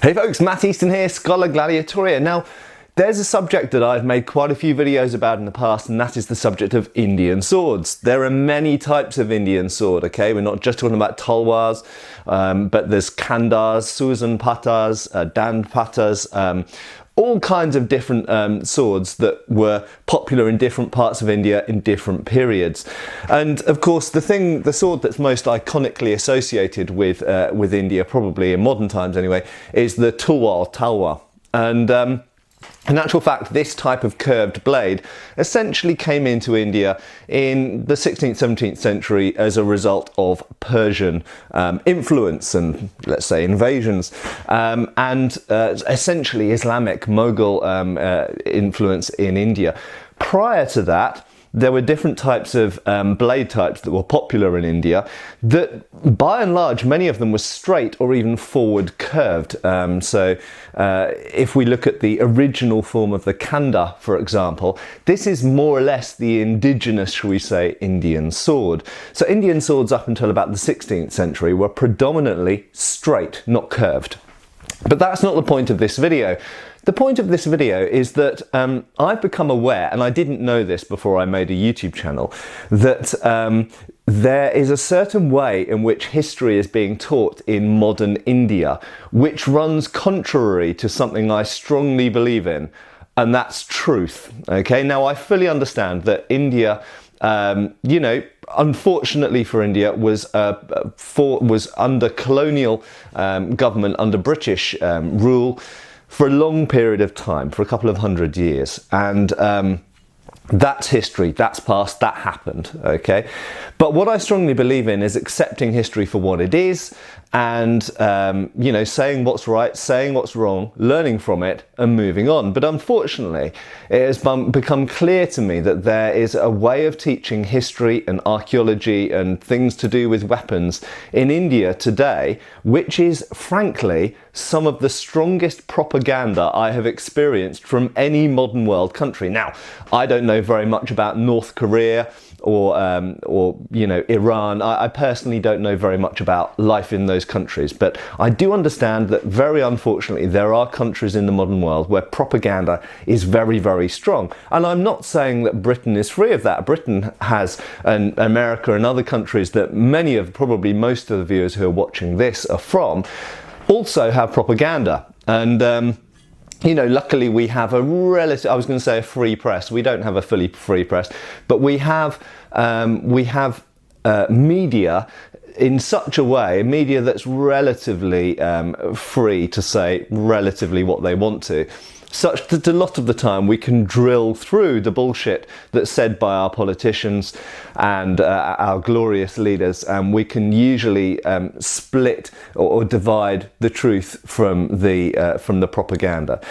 Hey folks, Matt Easton here, Scholar Gladiatoria. Now, there's a subject that I've made quite a few videos about in the past, and that is the subject of Indian swords. There are many types of Indian sword, okay? We're not just talking about talwars, but there's khandars, susan pattas, dand pattas, all kinds of different swords that were popular in different parts of India in different periods. And of course, the sword that's most iconically associated with India, probably in modern times anyway, is the talwar. And in actual fact, this type of curved blade essentially came into India in the 16th, 17th century as a result of Persian influence and, let's say, invasions, and essentially Islamic Mughal influence in India. Prior to that, there were different types of blade types that were popular in India that, by and large, many of them were straight or even forward curved. So if we look at the original form of the khanda, for example, this is more or less the indigenous, shall we say, Indian sword. So Indian swords up until about the 16th century were predominantly straight, not curved. But that's not the point of this video. The point of this video is that I've become aware, and I didn't know this before I made a YouTube channel, that there is a certain way in which history is being taught in modern India, which runs contrary to something I strongly believe in, and that's truth. Okay, now I fully understand that India, unfortunately for India, was under colonial government, under British rule, for a long period of time, for a couple of hundred years. And that's history, that's past, that happened, okay? But what I strongly believe in is accepting history for what it is and, saying what's right, saying what's wrong, learning from it and moving on. But unfortunately, it has become clear to me that there is a way of teaching history and archaeology and things to do with weapons in India today, which is, frankly, some of the strongest propaganda I have experienced from any modern world country. Now, I don't know very much about North Korea or Iran. I personally don't know very much about life in those countries, but I do understand that very unfortunately there are countries in the modern world where propaganda is very, very strong. And I'm not saying that Britain is free of that. Britain has, and America and other countries that probably most of the viewers who are watching this are from, also have propaganda. And luckily we have I was going to say a free press. We don't have a fully free press, but we have media in such a way, media that's relatively free to say relatively what they want to, such that a lot of the time we can drill through the bullshit that's said by our politicians and our glorious leaders, and we can usually split or divide the truth from the propaganda.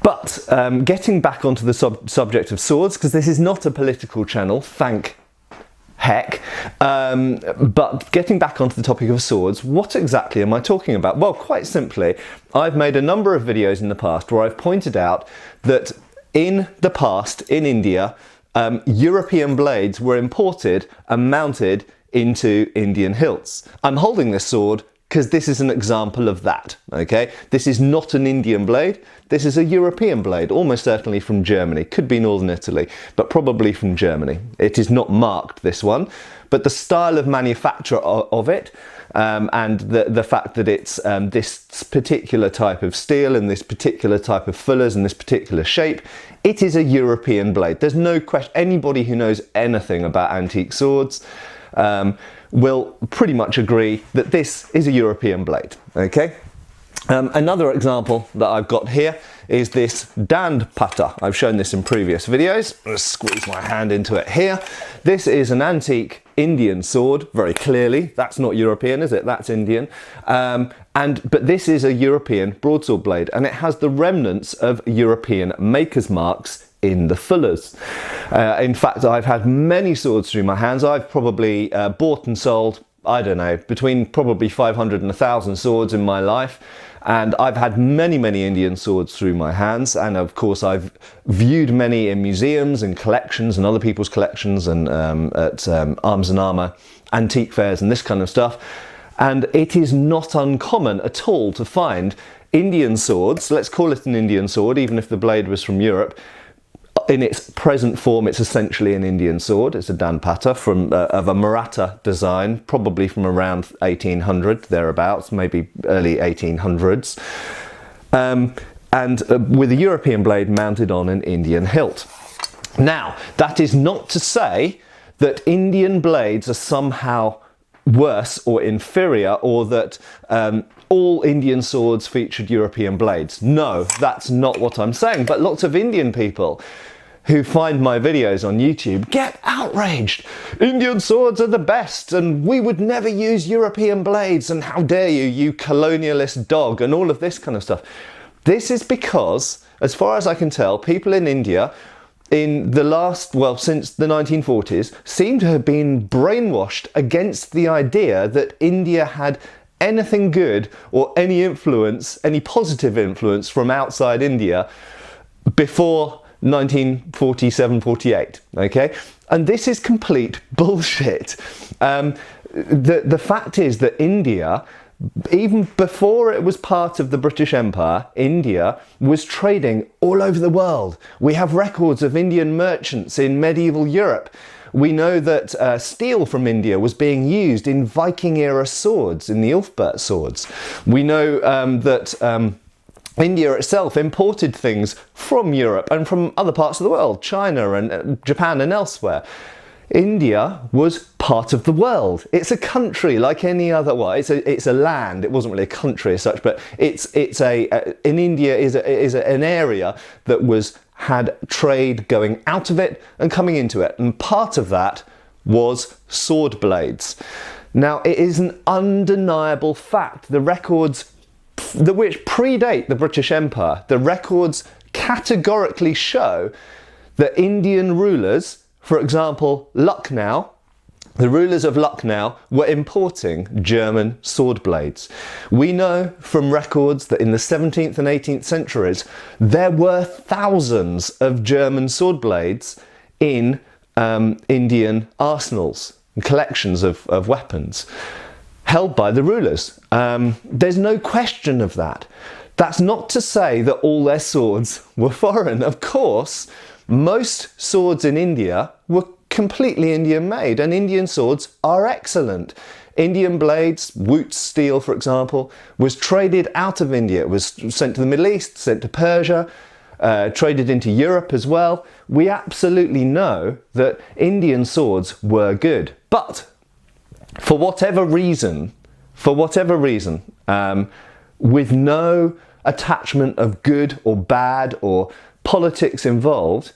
But getting back onto the subject of swords, because this is not a political channel, thank heck, but getting back onto the topic of swords, what exactly am I talking about? Well, quite simply, I've made a number of videos in the past where I've pointed out that in the past, in India, European blades were imported and mounted into Indian hilts. I'm holding this sword because this is an example of that, okay? This is not an Indian blade, this is a European blade, almost certainly from Germany. Could be Northern Italy, but probably from Germany. It is not marked, this one, but the style of manufacture of it, and the fact that it's this particular type of steel and this particular type of fullers and this particular shape, it is a European blade. There's no question. Anybody who knows anything about antique swords will pretty much agree that this is a European blade, okay? Another example that I've got here is this dand patta. I've shown this in previous videos. I'm going to squeeze my hand into it here. This is an antique Indian sword, very clearly. That's not European, is it? That's Indian. But this is a European broadsword blade, and it has the remnants of European maker's marks in the fullers. In fact, I've had many swords through my hands. I've probably bought and sold, I don't know, between probably 500 and 1,000 swords in my life. And I've had many, many Indian swords through my hands. And of course, I've viewed many in museums and collections and other people's collections and at Arms and Armour, antique fairs and this kind of stuff. And it is not uncommon at all to find Indian swords, let's call it an Indian sword, even if the blade was from Europe. In its present form, it's essentially an Indian sword. It's a Danpata of a Maratha design, probably from around 1800, thereabouts, maybe early 1800s. And with a European blade mounted on an Indian hilt. Now, that is not to say that Indian blades are somehow worse or inferior, or that all Indian swords featured European blades. No, that's not what I'm saying. But lots of Indian people who find my videos on YouTube get outraged. Indian swords are the best, and we would never use European blades, and how dare you, you colonialist dog, and all of this kind of stuff. This is because, as far as I can tell, people in India in the last, well, since the 1940s, seem to have been brainwashed against the idea that India had anything good or any influence, any positive influence from outside India before 1947-48, okay? And this is complete bullshit. The fact is that India, even before it was part of the British Empire, India was trading all over the world. We have records of Indian merchants in medieval Europe. We know that steel from India was being used in Viking-era swords, in the Ulfbert swords. We know that India itself imported things from Europe and from other parts of the world, China and Japan and elsewhere. India was part of the world. It's a country like any other. Well, it's a land. It wasn't really a country as such, but in India is an area that had trade going out of it and coming into it, and part of that was sword blades. Now, it is an undeniable fact. The records which predate the British Empire, the records categorically show that Indian rulers, for example, Lucknow, the rulers of Lucknow were importing German sword blades. We know from records that in the 17th and 18th centuries, there were thousands of German sword blades in Indian arsenals and collections of weapons held by the rulers. There's no question of that. That's not to say that all their swords were foreign. Of course, most swords in India were completely Indian made, and Indian swords are excellent. Indian blades, Wootz steel for example, was traded out of India. It was sent to the Middle East, sent to Persia, traded into Europe as well. We absolutely know that Indian swords were good. But for whatever reason, with no attachment of good or bad or politics involved,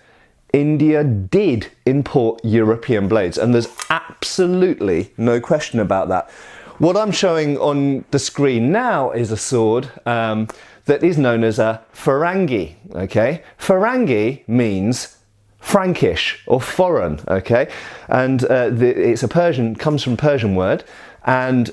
India did import European blades, and there's absolutely no question about that. What I'm showing on the screen now is a sword that is known as a Farangi, okay? Farangi means Frankish or foreign, okay? And it's a Persian, comes from Persian word, and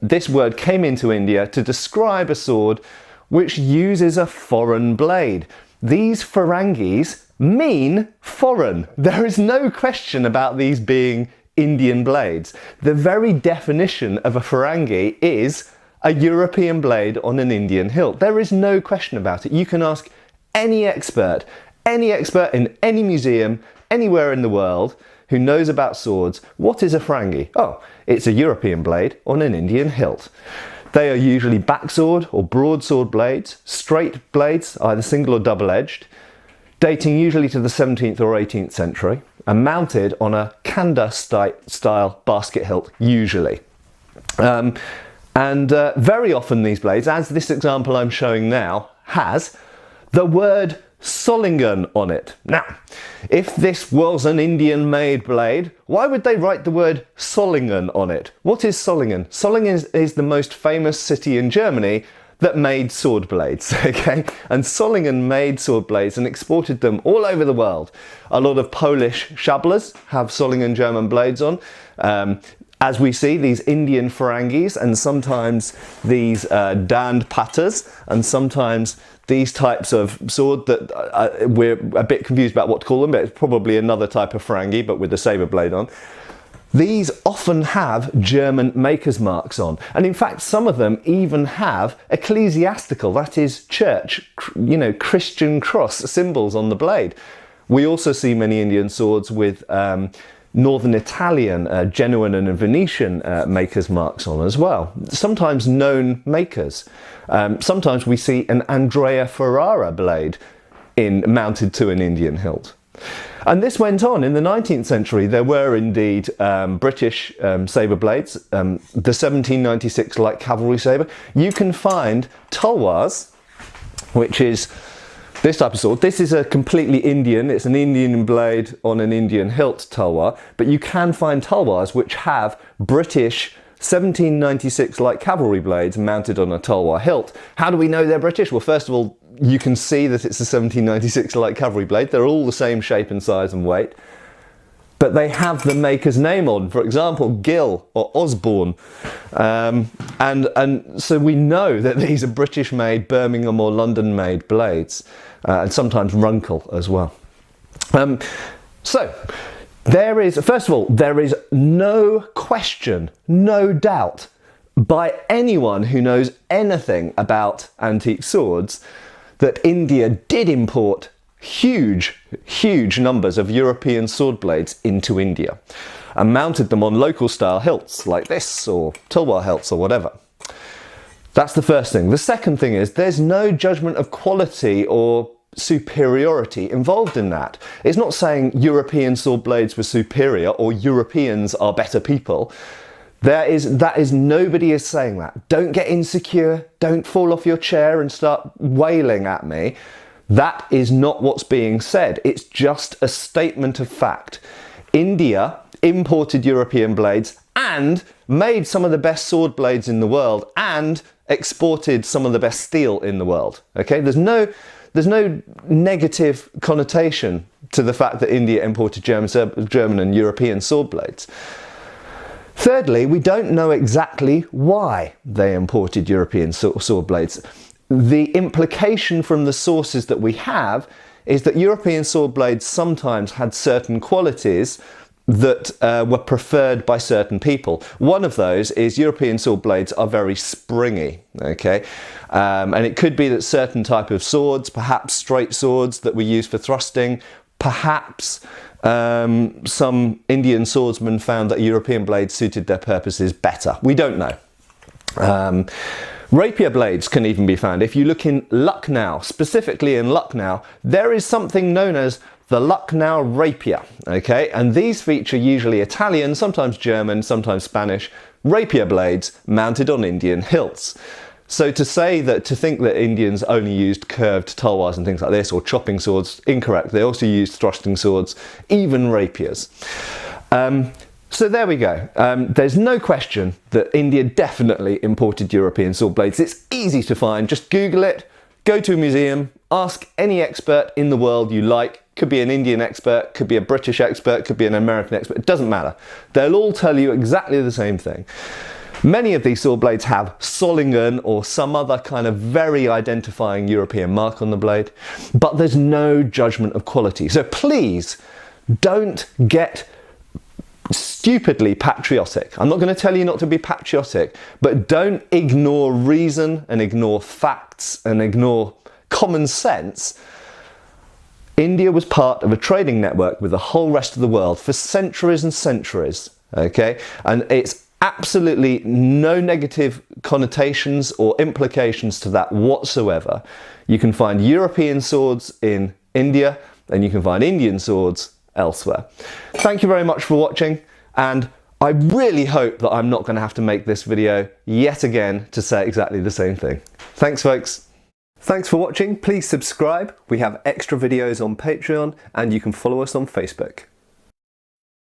this word came into India to describe a sword which uses a foreign blade. These Farangis mean foreign. There is no question about these being Indian blades. The very definition of a Farangi is a European blade on an Indian hilt. There is no question about it. You can ask any expert in any museum, anywhere in the world who knows about swords, what is a Farangi? Oh, it's a European blade on an Indian hilt. They are usually backsword or broadsword blades, straight blades, either single or double-edged, dating usually to the 17th or 18th century, and mounted on a Kanda style basket hilt, usually. Very often these blades, as this example I'm showing now, has the word Solingen on it. Now, if this was an Indian-made blade, why would they write the word Solingen on it? What is Solingen? Solingen is the most famous city in Germany that made sword blades, okay? And Solingen made sword blades and exported them all over the world. A lot of Polish szablers have Solingen German blades on. As we see, these Indian Farangis, and sometimes these Danpatas, and sometimes these types of sword that we're a bit confused about what to call them, but it's probably another type of Farangi, but with the saber blade on. these often have German maker's marks on. And in fact, some of them even have ecclesiastical, that is church, Christian cross symbols on the blade. We also see many Indian swords with Northern Italian, Genoan and Venetian maker's marks on as well. Sometimes known makers. Sometimes we see an Andrea Ferrara blade mounted to an Indian hilt. And this went on. In the 19th century, there were indeed British sabre blades, the 1796 light cavalry sabre. You can find tulwars, which is this type of sword. This is a completely Indian, it's an Indian blade on an Indian hilt tulwar, but you can find tulwars which have British 1796 light cavalry blades mounted on a tulwar hilt. How do we know they're British? Well, first of all, you can see that it's a 1796 light cavalry blade. They're all the same shape and size and weight, but they have the maker's name on. For example, Gill or Osborne, and so we know that these are British-made, Birmingham or London-made blades, and sometimes Runkle as well. So there is, first of all, there is no question, no doubt by anyone who knows anything about antique swords that India did import huge numbers of European sword blades into India and mounted them on local style hilts like this, or tulwar hilts or whatever. That's the first thing. The second thing is there's no judgment of quality or superiority involved in that. It's not saying European sword blades were superior or Europeans are better people. Nobody is saying that. Don't get insecure, don't fall off your chair and start wailing at me. That is not what's being said. It's just a statement of fact. India imported European blades and made some of the best sword blades in the world and exported some of the best steel in the world. Okay, there's no negative connotation to the fact that India imported German and European sword blades. Thirdly, we don't know exactly why they imported European sword blades. The implication from the sources that we have is that European sword blades sometimes had certain qualities that were preferred by certain people. One of those is European sword blades are very springy, okay? And it could be that certain type of swords, perhaps straight swords that were used for thrusting, perhaps some Indian swordsmen found that European blades suited their purposes better. We don't know. Rapier blades can even be found. If you look in Lucknow, specifically in Lucknow, there is something known as the Lucknow rapier, okay? And these feature usually Italian, sometimes German, sometimes Spanish, rapier blades mounted on Indian hilts. So to think that Indians only used curved tulwars and things like this, or chopping swords, incorrect. They also used thrusting swords, even rapiers. So there we go. There's no question that India definitely imported European sword blades. It's easy to find. Just Google it, go to a museum, ask any expert in the world you like. Could be an Indian expert, could be a British expert, could be an American expert. It doesn't matter. They'll all tell you exactly the same thing. Many of these sword blades have Solingen or some other kind of very identifying European mark on the blade, but there's no judgment of quality. So please don't get stupidly patriotic. I'm not going to tell you not to be patriotic, but don't ignore reason and ignore facts and ignore common sense. India was part of a trading network with the whole rest of the world for centuries and centuries, okay? And it's absolutely no negative connotations or implications to that whatsoever. You can find European swords in India and you can find Indian swords elsewhere. Thank you very much for watching, and I really hope that I'm not going to have to make this video yet again to say exactly the same thing. Thanks, folks. Thanks for watching. Please subscribe. We have extra videos on Patreon and you can follow us on Facebook.